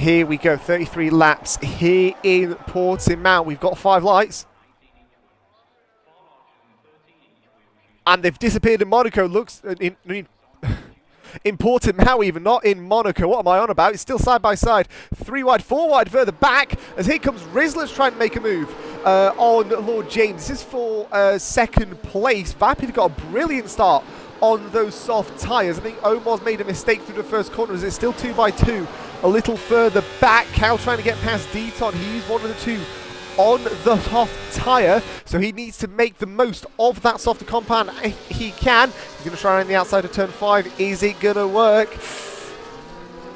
Here we go, 33 laps here in Portimao. We've got 5 lights. And they've disappeared in Monaco. Looks in Portimao even, not in Monaco. What am I on about? It's still side by side. 3 wide, 4 wide further back. As here comes Rizzler's trying to make a move on Lord James. This is for second place. Vapid got a brilliant start on those soft tyres. I think Omar's made a mistake through the first corner as it's still 2 by 2. A little further back. Cal trying to get past Deton. He's one of the 2 on the soft tyre, so he needs to make the most of that softer compound if he can. He's going to try around the outside of turn 5. Is it going to work?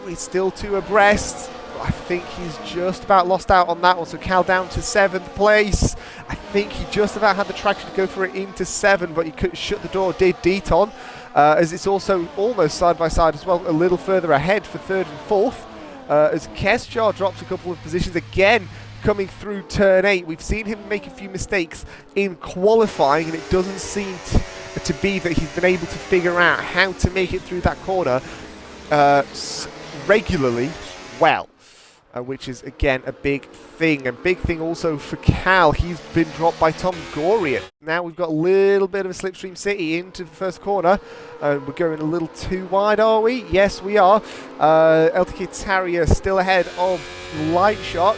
He's still 2 abreast. I think he's just about lost out on that one, so Cal down to 7th place. I think he just about had the traction to go for it into 7, but he could shut the door, did Deton, as it's also almost side by side as well, a little further ahead for 3rd and 4th, as Kesjar drops a couple of positions again. Coming through turn 8, we've seen him make a few mistakes in qualifying, and it doesn't seem to be that he's been able to figure out how to make it through that corner regularly well, which is again a big thing. And big thing also for Cal, he's been dropped by Tom Gorian. Now we've got a little bit of a slipstream city into the first corner. We're going a little too wide, are we? Yes, we are. LTK Terrier still ahead of Light Shot.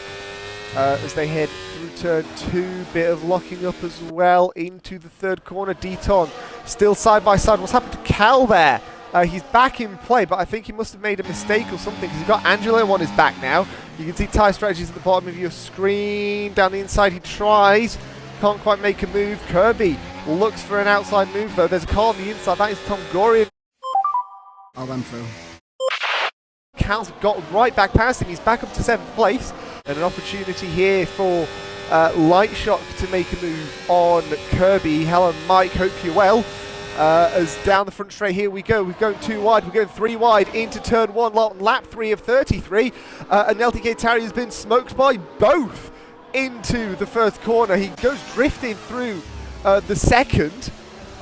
As they head through turn 2, bit of locking up as well into the 3rd corner. Deton still side by side. What's happened to Cal there? He's back in play, but I think he must have made a mistake or something, because he's got Angelo on his back now. You can see tyre strategies at the bottom of your screen. Down the inside he tries, can't quite make a move. Kirby looks for an outside move though. There's a car on the inside, that is Tom Gorian. I'll run through. Cal's got right back past him, he's back up to 7th place. And an opportunity here for Light Shot to make a move on Kirby. Hello Mike, hope you're well. As down the front straight here we go. We're going 2 wide, we're going 3 wide into turn 1, lap 3 of 33. And LTK Terry has been smoked by both into the first corner. He goes drifting through the second,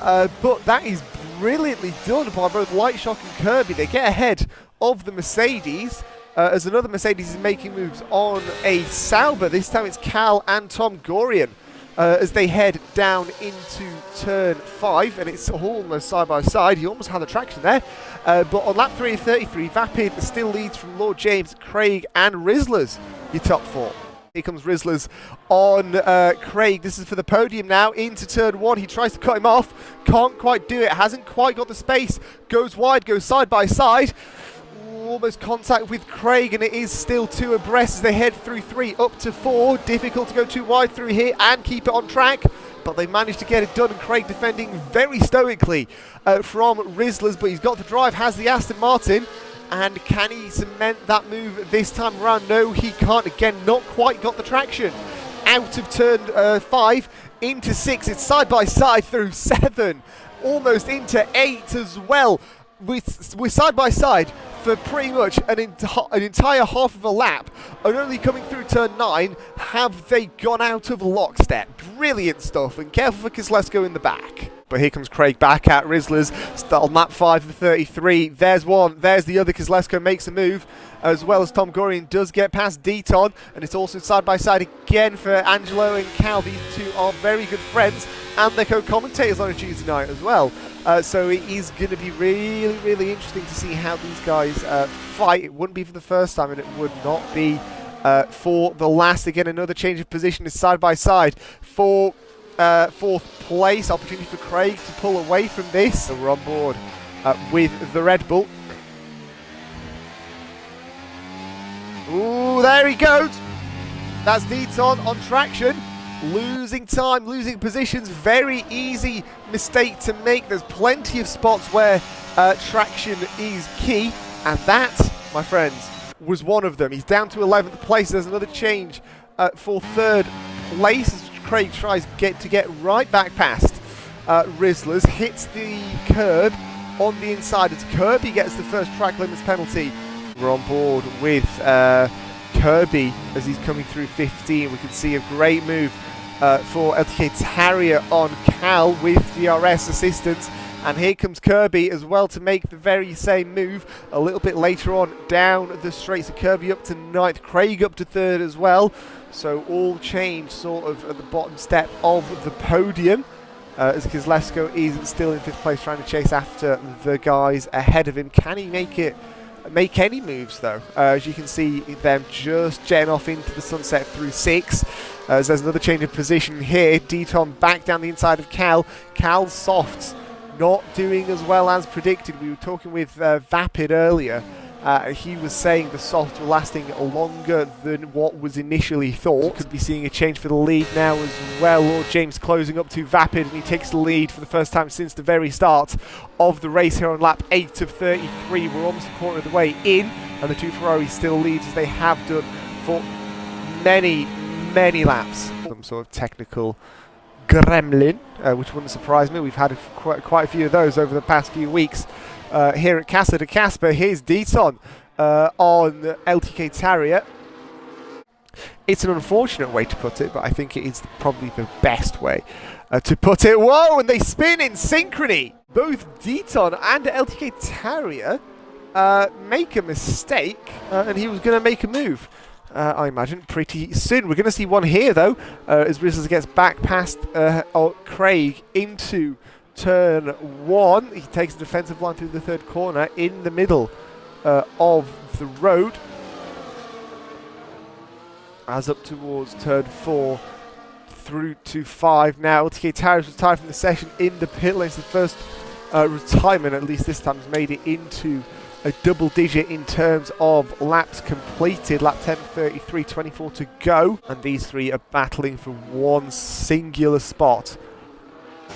but that is brilliantly done by both Light Shot and Kirby. They get ahead of the Mercedes. As another Mercedes is making moves on a Sauber. This time it's Cal and Tom Gorian as they head down into turn 5, and it's almost side by side. He almost had the traction there. But on lap 3 of 33, Vapid still leads from Lord James, Craig and Rizzlers, your top 4. Here comes Rizzlers on Craig. This is for the podium now. Into turn 1. He tries to cut him off. Can't quite do it. Hasn't quite got the space. Goes wide, goes side by side. Almost contact with Craig, and it is still 2 abreast as they head through 3 up to 4. Difficult to go too wide through here and keep it on track, but they managed to get it done, and Craig defending very stoically from Rizzlers, but he's got the drive, has the Aston Martin, and can he cement that move this time around? No, he can't. Again, not quite got the traction. Out of turn 5 into 6. It's side by side through 7, almost into 8 as well. We're side by side for pretty much an entire half of a lap, and only coming through turn 9 have they gone out of lockstep. Brilliant stuff, and careful for Kislesko in the back. But here comes Craig back at Rizzlers, on lap 5 of 33. There's one, there's the other. Kislesko makes a move, as well as Tom Gorian does get past Deton, and it's also side by side again for Angelo and Cal. These 2 are very good friends, and they're co-commentators on a Tuesday night as well. So it is going to be really, really interesting to see how these guys fight. It wouldn't be for the first time, and it would not be for the last. Again, another change of position is side by side for 4th place. Opportunity for Craig to pull away from this. So we're on board with the Red Bull. Ooh, there he goes. That's Deton on traction. Losing time, losing positions. Very easy mistake to make. There's plenty of spots where traction is key, and that, my friends, was one of them. He's down to 11th place. There's another change for 3rd place. Craig tries to get right back past Rizzlers, hits the curb on the inside as Kirby gets the first track limits penalty. We're on board with Kirby as he's coming through 15. We can see a great move for LTK Terrier on Cal with DRS assistance. And here comes Kirby as well to make the very same move a little bit later on down the straight. So Kirby up to 9th, Craig up to 3rd as well. So all change sort of at the bottom step of the podium. As Kozlesko is still in 5th place trying to chase after the guys ahead of him. Can he make any moves though? As you can see them just jetting off into the sunset through 6. As there's another change of position here. Deton back down the inside of Cal. Cal's softs not doing as well as predicted. We were talking with Vapid earlier. He was saying the softs were lasting longer than what was initially thought. Could be seeing a change for the lead now as well. Lord James closing up to Vapid, and he takes the lead for the first time since the very start of the race here on lap 8 of 33. We're almost a quarter of the way in, and the two Ferraris still lead as they have done for many, many laps. Some sort of technical gremlin, which wouldn't surprise me. We've had quite a few of those over the past few weeks here at Casa de Casper. Here's Deton on LTK Terrier. It's an unfortunate way to put it, but I think it is probably the best way to put it. Whoa, and they spin in synchrony! Both Deton and LTK Terrier make a mistake, and he was going to make a move. I imagine pretty soon. We're going to see one here though, as Rizzles gets back past Craig into turn 1. He takes the defensive line through the 3rd corner in the middle of the road. As up towards turn 4 through to 5 now. LTK Towers retired from the session in the pit lanes. The first retirement, at least this time, has made it into a double digit in terms of laps completed. Lap 10, 33, 24 to go. And these three are battling for one singular spot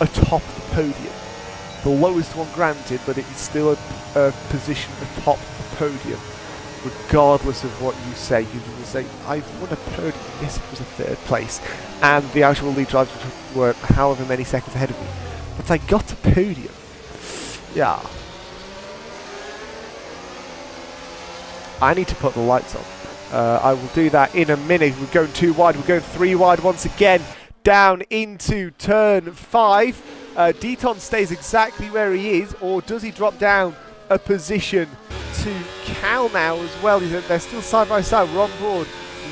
atop the podium. The lowest one granted, but it is still a position atop the podium. Regardless of what you say, you will say, I've won a podium. Yes, it was a 3rd place. And the actual lead drivers were however many seconds ahead of me. But I got a podium. Yeah. I need to put the lights on. I will do that in a minute. We're going 2 wide. We're going 3 wide once again. Down into turn 5. Deton stays exactly where he is, or does he drop down a position to Cal now as well? They're still side by side. We're on board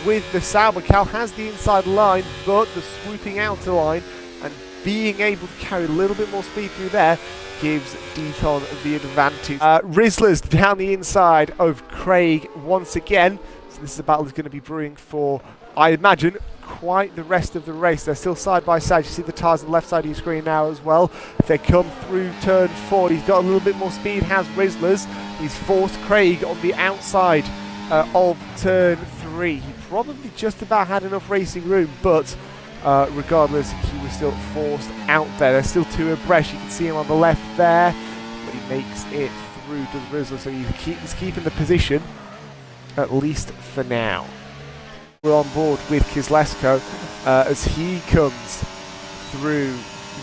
with the Sauber. Cal has the inside line, but the swooping outer line and being able to carry a little bit more speed through there gives Deton the advantage. Rizzlers down the inside of Craig once again. So this is a battle that's going to be brewing for, I imagine, quite the rest of the race. They're still side by side. You see the tyres on the left side of your screen now as well. They come through turn 4. He's got a little bit more speed, has Rizzlers. He's forced Craig on the outside of turn 3. He probably just about had enough racing room, but regardless, he was still forced out there. There's still 2 abreast. You can see him on the left there, but he makes it through to Rizzler, so he's keeping the position, at least for now. We're on board with Kozlesko as he comes through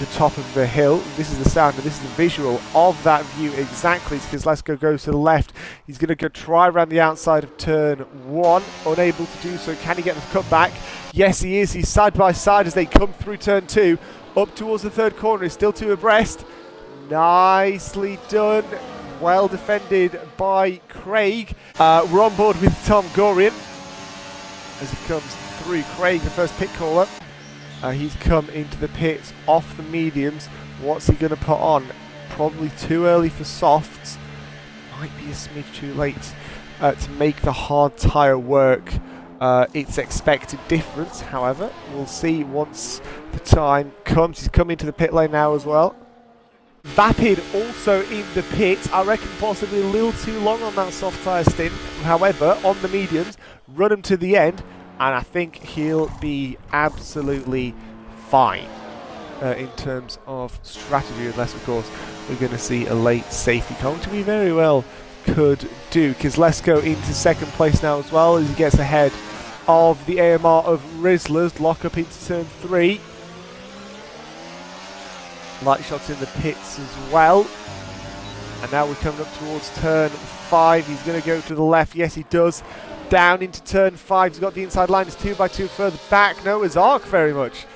the top of the hill. This is the sound, and this is the visual of that view exactly. As Kozlesko goes to the left, he's going to go try around the outside of turn 1. Unable to do so. Can he get the cut back? Yes, he is. He's side by side as they come through turn 2. Up towards the 3rd corner. He's still 2 abreast. Nicely done. Well defended by Craig. We're on board with Tom Gorian as he comes through. Craig, the first pit caller. He's come into the pits off the mediums. What's he going to put on? Probably too early for softs. Might be a smidge too late to make the hard tyre work. Its expected difference, however. We'll see once the time comes. He's come into the pit lane now as well. Vapid also in the pits. I reckon possibly a little too long on that soft tyre stint. However, on the mediums, run him to the end, and I think he'll be absolutely fine in terms of strategy, unless, of course, we're going to see a late safety car, which we very well could do. Kozlesko into 2nd place now as well, as he gets ahead of the AMR of Rizzlers. Lock up into turn 3. Light shots in the pits as well. And now we're coming up towards turn 5. He's going to go to the left. Yes, he does. Down into turn 5. He's got the inside line. It's 2x2 further back. Noah's Ark very much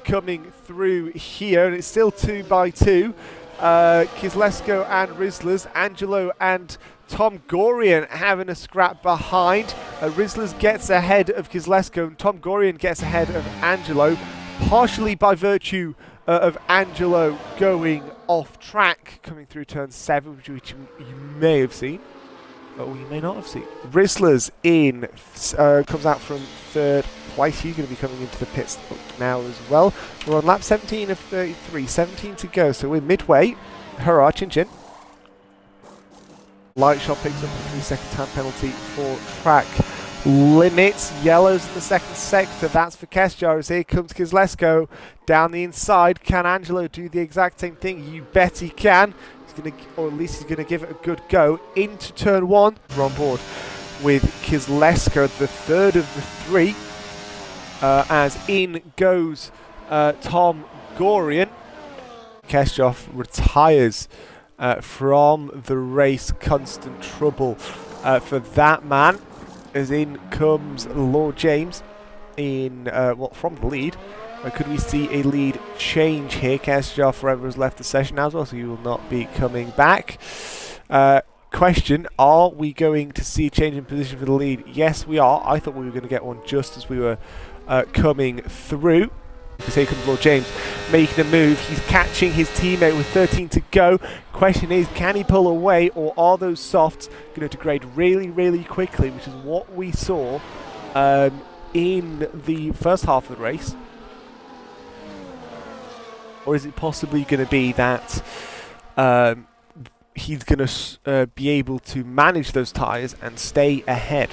coming through here. And it's still 2x2. Kislesko and Rizzlers. Angelo and Tom Gorian having a scrap behind. Rizzlers gets ahead of Kislesko and Tom Gorian gets ahead of Angelo, partially by virtue of Angelo going off track, coming through turn 7, which you may have seen, or you may not have seen. Rizzlers in, comes out from 3rd place. He's going to be coming into the pits now as well. We're on lap 17 of 33, 17 to go, so we're midway. Hurrah, chin chin. Light Shot picks up a 3-second time penalty for track limits. Yellows in the second sector. That's for Kesjar. As here comes Kislesko down the inside. Can Angelo do the exact same thing? You bet he can. He's going to, or at least he's going to give it a good go into turn 1. We're on board with Kislesko, the 3rd of the 3. As in goes Tom Gorian. Kesjar retires from the race. Constant trouble for that man. As in comes Lord James in, from the lead. Could we see a lead change here? Kesjar forever has left the session now as well, so he will not be coming back. Question, are we going to see a change in position for the lead? Yes, we are. I thought we were going to get one just as we were coming through. Because here comes Lord James making a move. He's catching his teammate with 13 to go. Question is, can he pull away, or are those softs going to degrade really, really quickly, which is what we saw in the first half of the race? Or is it possibly going to be that he's going to be able to manage those tyres and stay ahead?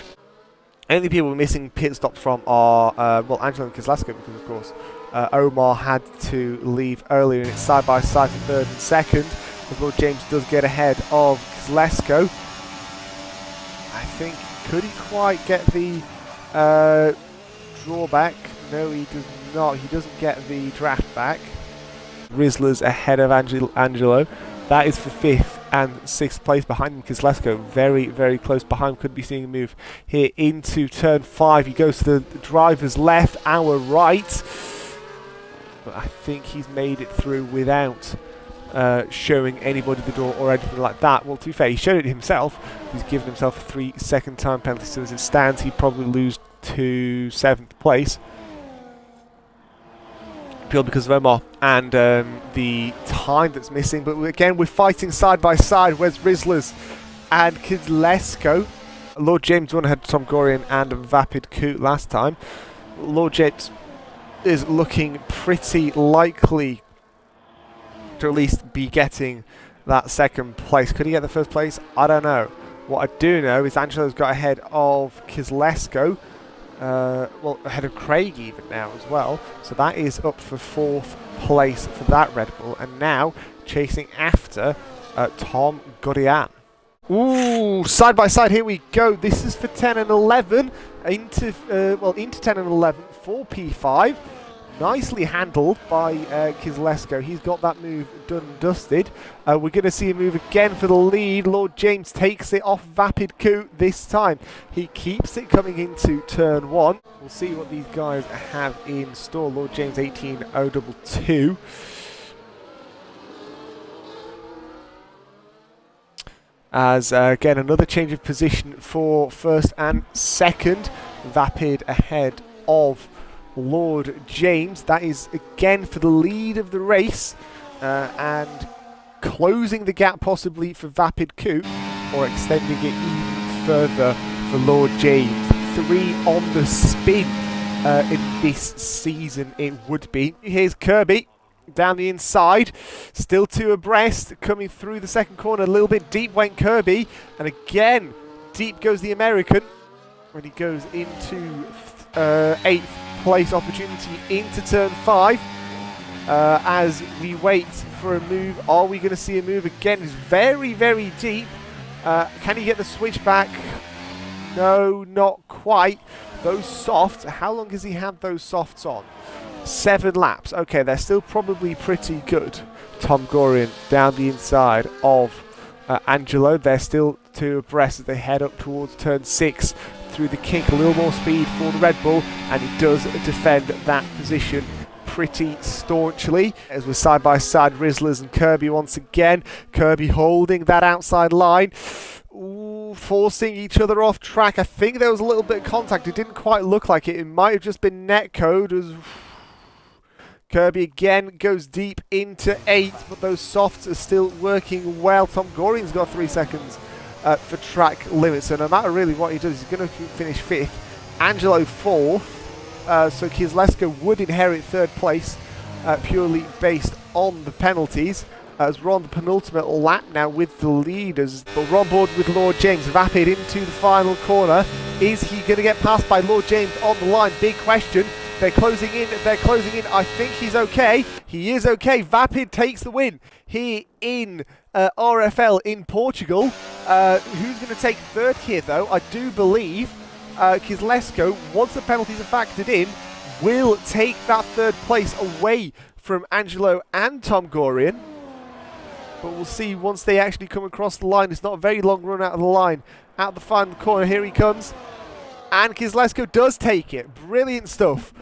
Only people missing pit stops from are, Angelo and Kislesko, because of course Omar had to leave earlier, and it's side by side for 3rd and 2nd. As Lord James does get ahead of Kislesko. I think, could he quite get the drawback? No, he does not. He doesn't get the draft back. Rizzlers ahead of Angelo. That is for 5th and 6th place behind him. Kislesko very, very close behind. Could be seeing a move here into turn 5. He goes to the driver's left, our right. But I think he's made it through without showing anybody the door or anything like that. Well, to be fair, he showed it himself. He's given himself a 3-second time penalty. So as it stands, he'd probably lose to 7th place. Purely because of Omar and the time that's missing. But again, we're fighting side by side. Where's Rizzlers and Kislesko? Lord James won ahead of Tom Gorian and Vapid Coot last time. Lord James is looking pretty likely to at least be getting that 2nd place. Could he get the 1st place? I don't know. What I do know is Angelo's got ahead of Kislesko. Ahead of Craig even now as well. So that is up for 4th place for that Red Bull. And now chasing after Tom Gorian. Ooh, side by side, here we go. This is for 10 and 11. Into 10 and 11 for P5. Nicely handled by Kislesko. He's got that move done and dusted. We're going to see a move again for the lead. Lord James takes it off Vapid Coot this time. He keeps it coming into turn 1. We'll see what these guys have in store. Lord James 18022. As again, another change of position for 1st and 2nd. Vapid ahead of Lord James. That is again for the lead of the race, and closing the gap possibly for Vapid Coot, or extending it even further for Lord James. 3 on the spin in this season it would be. Here's Kirby down the inside, still 2 abreast, coming through the 2nd corner. A little bit deep went Kirby, and again deep goes the American when he goes into 8th place opportunity into turn 5. As we wait for a move, are we going to see a move again? It's very, very deep. Can he get the switch back? No, not quite. Those softs, how long has he had those softs on? 7 laps. Okay, they're still probably pretty good. Tom Gorian down the inside of Angelo. They're still 2 abreast as they head up towards turn 6 through the kick. A little more speed for the Red Bull, and he does defend that position pretty staunchly. As we're side by side, Rizzlers and Kirby once again. Kirby holding that outside line. Ooh, forcing each other off track. I think there was a little bit of contact. It didn't quite look like it. It might have just been netcode. As Kirby again goes deep into 8th, but those softs are still working well. Tom Gorian's got 3 seconds for track limit, so no matter really what he does, he's going to finish 5th. Angelo 4th, so Kieslewski would inherit 3rd place purely based on the penalties. As we're on the penultimate lap now with the leaders, but we're on board with Lord James. Vapid into the final corner. Is he going to get passed by Lord James on the line? Big question. They're closing in. They're closing in. I think he's okay. He is okay. Vapid takes the win here in RFL in Portugal. Who's going to take 3rd here, though? I do believe Kieslewski, once the penalties are factored in, will take that 3rd place away from Angelo and Tom Gorian. But we'll see once they actually come across the line. It's not a very long run out of the line. Out the final corner, here he comes. And Kieslewski does take it. Brilliant stuff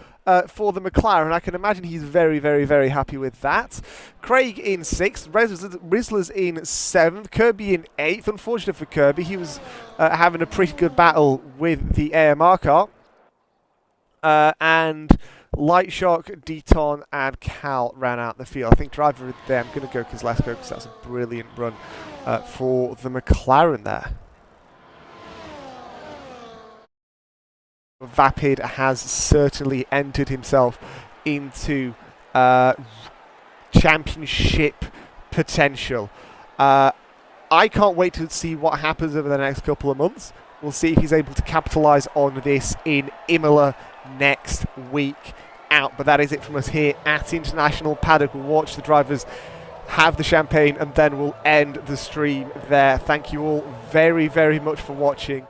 for the McLaren. I can imagine he's very, very, very happy with that. Craig in 6th. Rizzlers in 7th. Kirby in 8th. Unfortunate for Kirby. He was having a pretty good battle with the AMR car. And Light Shark, Deton, and Cal ran out the field. I think driver there, I'm going to go Kieslewski because that's a brilliant run for the McLaren there. Vapid has certainly entered himself into championship potential. I can't wait to see what happens over the next couple of months. We'll see if he's able to capitalise on this in Imola next week out. But that is it from us here at International Paddock. We'll watch the drivers have the champagne and then we'll end the stream there. Thank you all very, very much for watching.